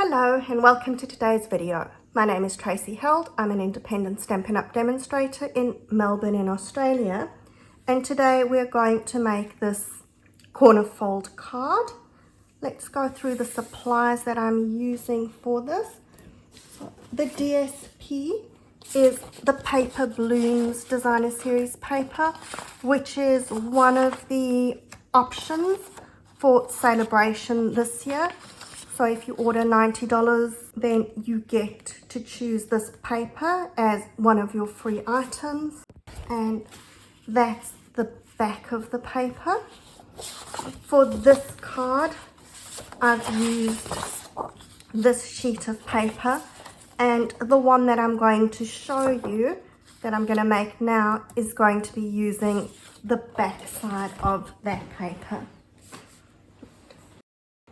Hello and welcome to today's video. My name is Tracy Held. I'm an independent Stampin' Up! Demonstrator in Melbourne in Australia, and today we're going to make this corner fold card. Let's go through the supplies that I'm using for this. So the DSP is the Paper Blooms Designer Series paper, which is one of the options for Sale-A-Bration this year. So if you order $90, then you get to choose this paper as one of your free items. And that's the back of the paper. For this card, I've used this sheet of paper. And the one that I'm going to show you, that I'm going to make now, is going to be using the back side of that paper.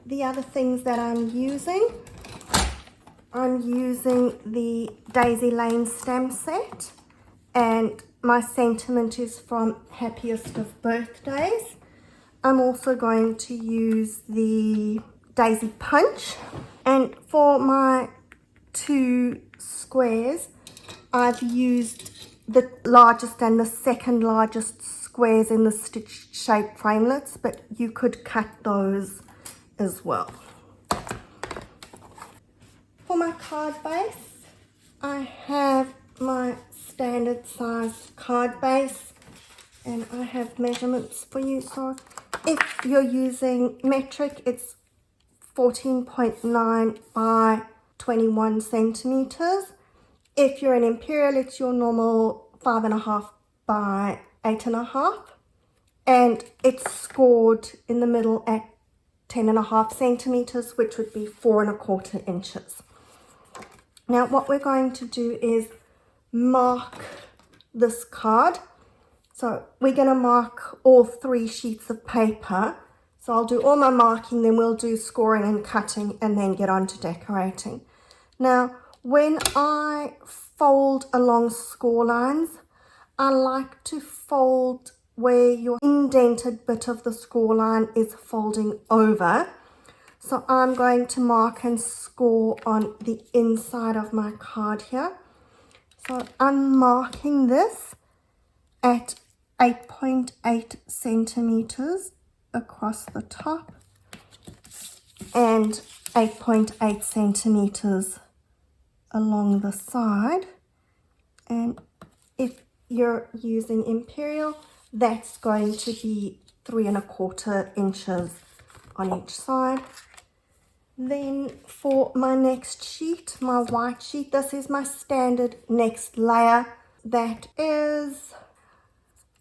The other things that I'm using the Daisy Lane stamp set, and my sentiment is from Happiest of Birthdays. I'm also going to use the Daisy Punch, and for my two squares I've used the largest and the second largest squares in the stitch shape framelits, but you could cut those as well. For my card base, I have my standard size card base, and I have measurements for you. So if you're using metric, it's 14.9 by 21 centimeters. If you're an imperial, it's your normal 5.5 by 8.5, and it's scored in the middle at 10.5 centimeters, which would be 4.25 inches. Now what we're going to do is mark this card. So we're going to mark all 3 sheets of paper. So I'll do all my marking, then we'll do scoring and cutting, and then get on to decorating. Now when I fold along score lines, I like to fold where your indented bit of the score line is folding over. So I'm going to mark and score on the inside of my card here. So I'm marking this at 8.8 centimeters across the top and 8.8 centimeters along the side. And if you're using imperial, that's going to be 3.25 inches on each side. Then for my next sheet, my white sheet, this is my standard next layer. That is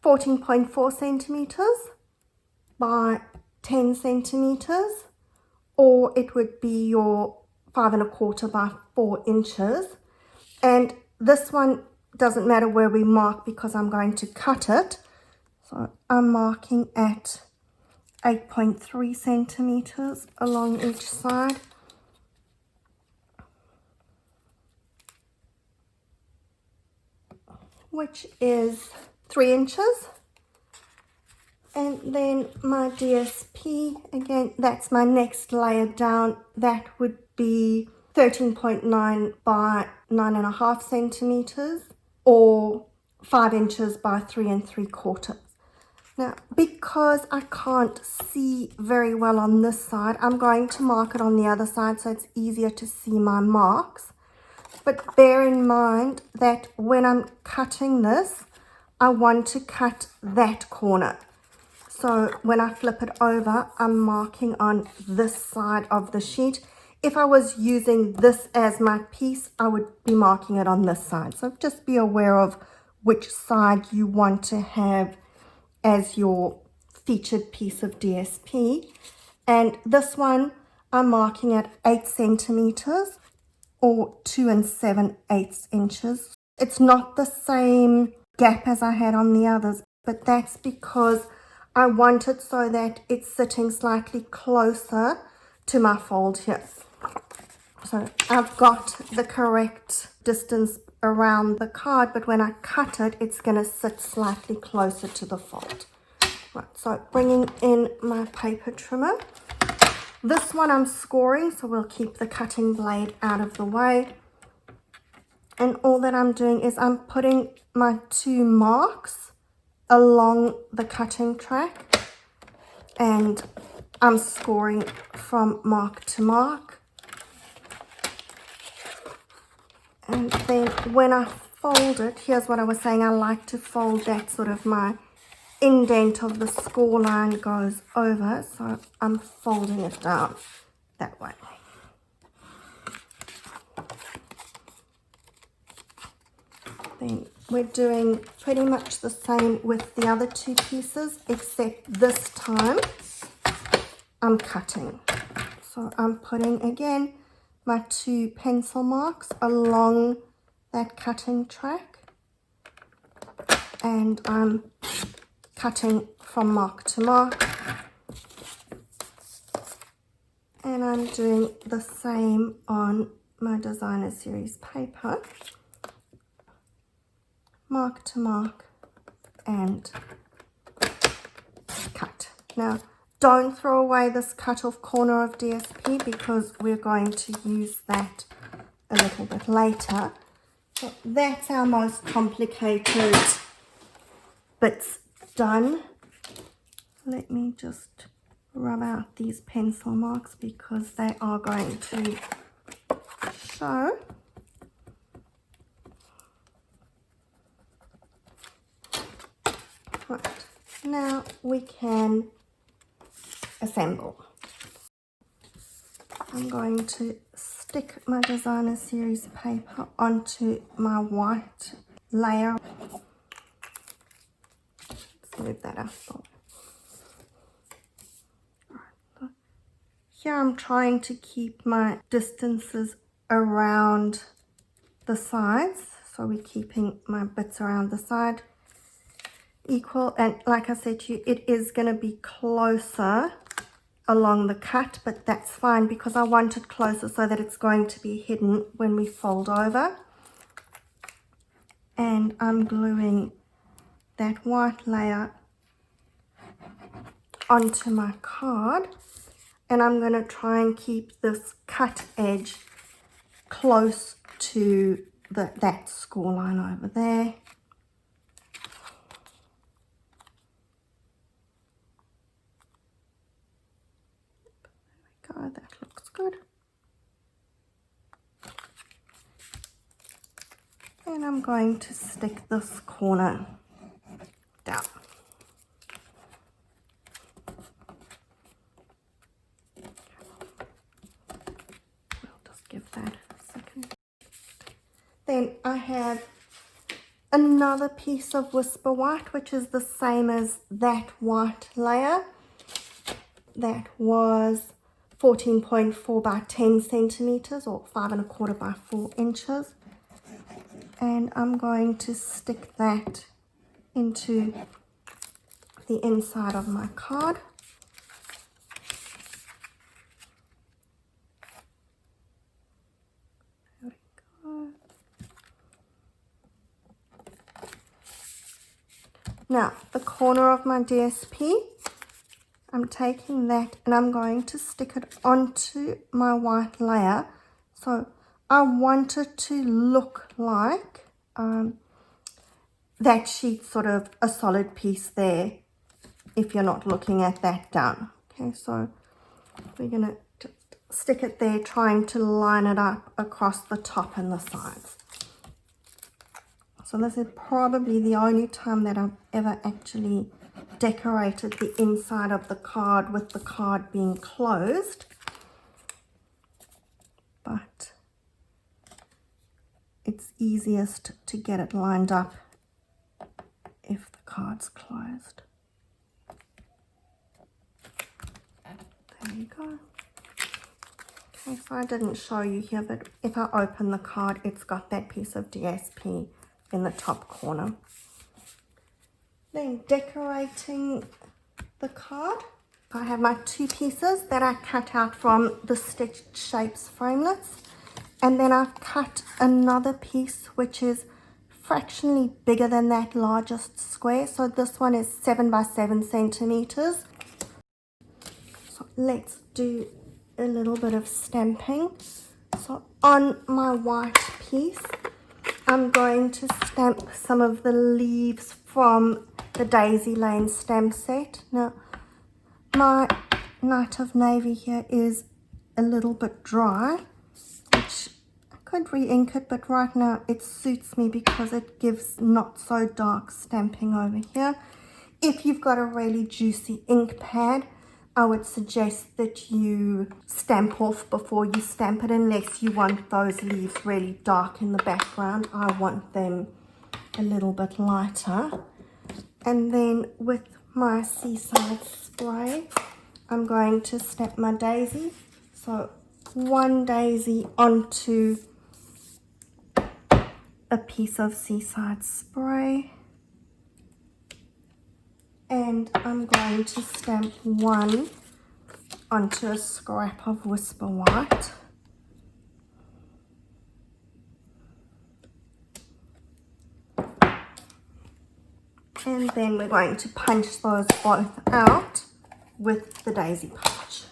14.4 centimeters by 10 centimeters, or it would be your 5.25 by 4 inches. And this one doesn't matter where we mark because I'm going to cut it. So I'm marking at 8.3 centimeters along each side. Which is 3 inches. And then my DSP, again, that's my next layer down. That would be 13.9 by 9.5 centimeters, or 5 inches by 3.75. Now, because I can't see very well on this side, I'm going to mark it on the other side so it's easier to see my marks. But bear in mind that when I'm cutting this, I want to cut that corner. So when I flip it over, I'm marking on this side of the sheet. If I was using this as my piece, I would be marking it on this side. So just be aware of which side you want to have as your featured piece of DSP. And this one I'm marking at 8 centimeters or 2 7/8 inches. It's not the same gap as I had on the others, but that's because I want it so that it's sitting slightly closer to my fold here. So I've got the correct distance around the card, but when I cut it, it's going to sit slightly closer to the fold. Right, so bringing in my paper trimmer, This one I'm scoring, so we'll keep the cutting blade out of the way. And all that I'm doing is I'm putting my 2 marks along the cutting track, and I'm scoring from mark to mark. And then when I fold it, here's what I was saying, I like to fold that sort of my indent of the score line goes over, so I'm folding it down that way. Then we're doing pretty much the same with the other 2 pieces, except this time I'm cutting. So I'm putting again my 2 pencil marks along that cutting track, and I'm cutting from mark to mark, and I'm doing the same on my designer series paper, mark to mark and cut. Now don't throw away this cut off corner of DSP because we're going to use that a little bit later. So that's our most complicated bits done. Let me just rub out these pencil marks because they are going to show. Right, now we can assemble. I'm going to stick my designer series paper onto my white layer. Let's move that up. Here I'm trying to keep my distances around the sides, so we're keeping my bits around the side equal, and like I said to you, it is going to be closer along the cut, but that's fine because I want it closer so that it's going to be hidden when we fold over. And I'm gluing that white layer onto my card, and I'm going to try and keep this cut edge close to that score line over there. There we go, that looks good. And I'm going to stick this corner down. I'll just give that a second. Then I have another piece of Whisper White, which is the same as that white layer. That was 14.4 by 10 centimeters or 5 1/4 by 4 inches. And I'm going to stick that into the inside of my card. There we go. Now, the corner of my DSP, I'm taking that and I'm going to stick it onto my white layer. So I want it to look like that sheet's sort of a solid piece there if you're not looking at that down. Okay, so we're going to just stick it there, trying to line it up across the top and the sides. So this is probably the only time that I've ever actually decorated the inside of the card with the card being closed. But it's easiest to get it lined up if the card's closed. There you go. Okay, so I didn't show you here, but if I open the card, it's got that piece of DSP in the top corner. Then decorating the card, I have my 2 pieces that I cut out from the Stitched Shapes framelits, and then I've cut another piece which is fractionally bigger than that largest square. So this one is 7 by 7 centimeters. So let's do a little bit of stamping. So on my white piece, I'm going to stamp some of the leaves from the Daisy Lane stamp set. Now, my Night of Navy here is a little bit dry, which I could re-ink it, but right now it suits me because it gives not so dark stamping over here. If you've got a really juicy ink pad, I would suggest that you stamp off before you stamp it, unless you want those leaves really dark in the background. I want them a little bit lighter. And then with my Seaside spray, I'm going to stamp my daisy. So one daisy onto a piece of Seaside spray. And I'm going to stamp one onto a scrap of Whisper White. And then we're going to punch those both out with the daisy punch.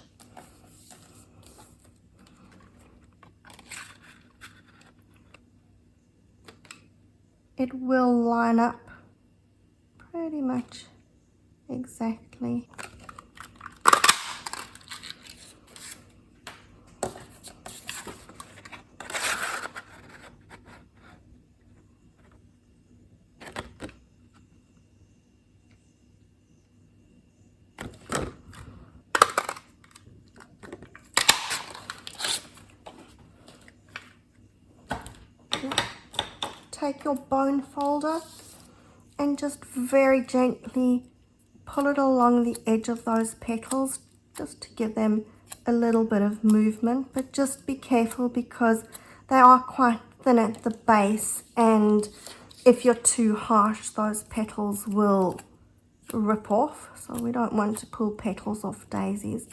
It will line up pretty much exactly. Take your bone folder and just very gently pull it along the edge of those petals, just to give them a little bit of movement. But just be careful because they are quite thin at the base, and if you're too harsh, those petals will rip off. So we don't want to pull petals off daisies.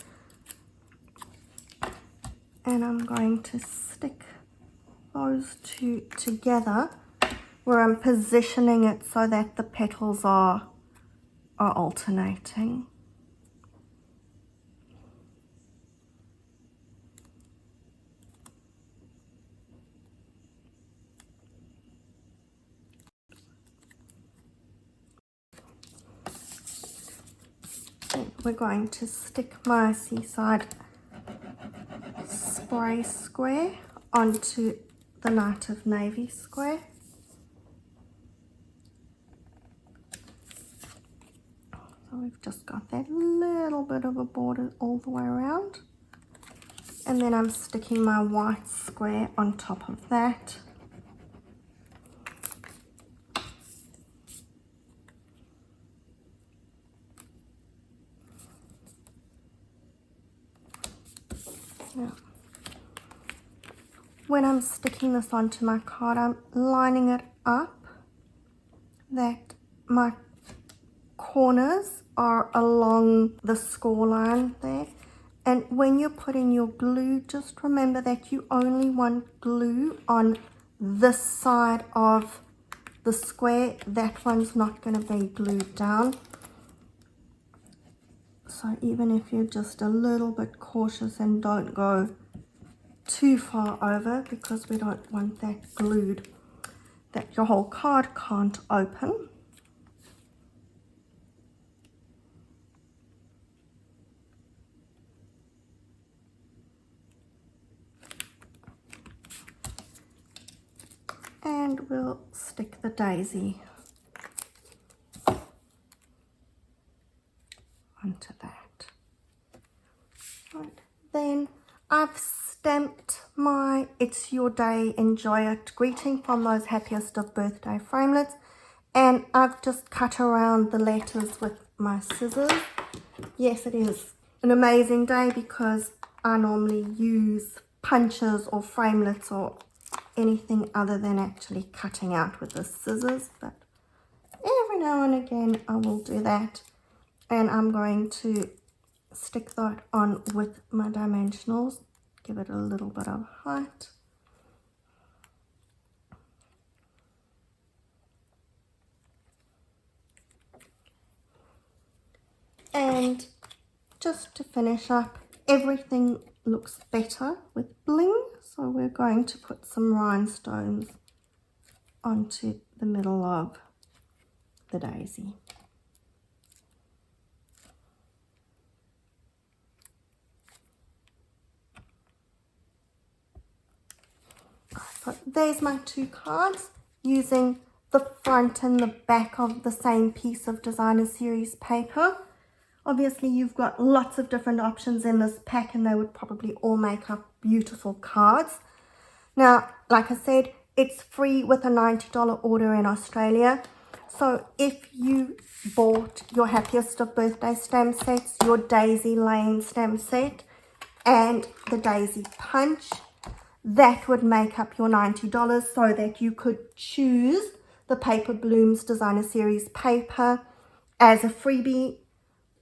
And I'm going to stick those two together, where I'm positioning it so that the petals are alternating. And we're going to stick my Seaside spray square onto the Night of Navy square. So we've just got that little bit of a border all the way around. And then I'm sticking my white square on top of that. Now, when I'm sticking this onto my card, I'm lining it up that my corners are along the score line there. And when you're putting your glue, just remember that you only want glue on this side of the square. That one's not going to be glued down. So even if you're just a little bit cautious and don't go too far over, because we don't want that glued that your whole card can't open. And we'll stick the daisy onto that. Right. Then I've stamped my It's Your Day, Enjoy It greeting from those Happiest of Birthday framelits, and I've just cut around the letters with my scissors. Yes, it is an amazing day because I normally use punches or framelits or anything other than actually cutting out with the scissors, but every now and again I will do that. And I'm going to stick that on with my dimensionals, give it a little bit of height. And just to finish up, everything looks better with bling. So we're going to put some rhinestones onto the middle of the daisy. So there's my two cards using the front and the back of the same piece of designer series paper. Obviously you've got lots of different options in this pack and they would probably all make up beautiful cards. Now, like I said, it's free with a $90 order in Australia. So if you bought your Happiest of Birthday stamp sets, your Daisy Lane stamp set, and the Daisy Punch, that would make up your $90 so that you could choose the Paper Blooms Designer Series paper as a freebie.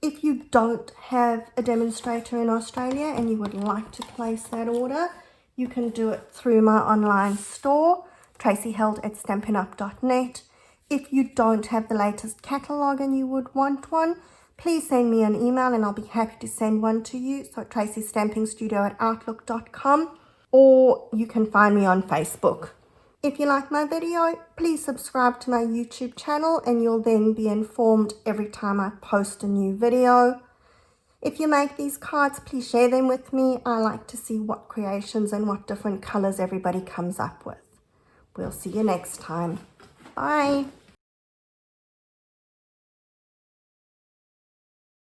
If you don't have a demonstrator in Australia and you would like to place that order, you can do it through my online store, tracyheld@stampinup.net. If you don't have the latest catalogue and you would want one, please send me an email and I'll be happy to send one to you. So tracystampingstudio@outlook.com, or you can find me on Facebook. If you like my video, please subscribe to my YouTube channel and you'll then be informed every time I post a new video. If you make these cards, please share them with me. I like to see what creations and what different colors everybody comes up with. We'll see you next time. Bye.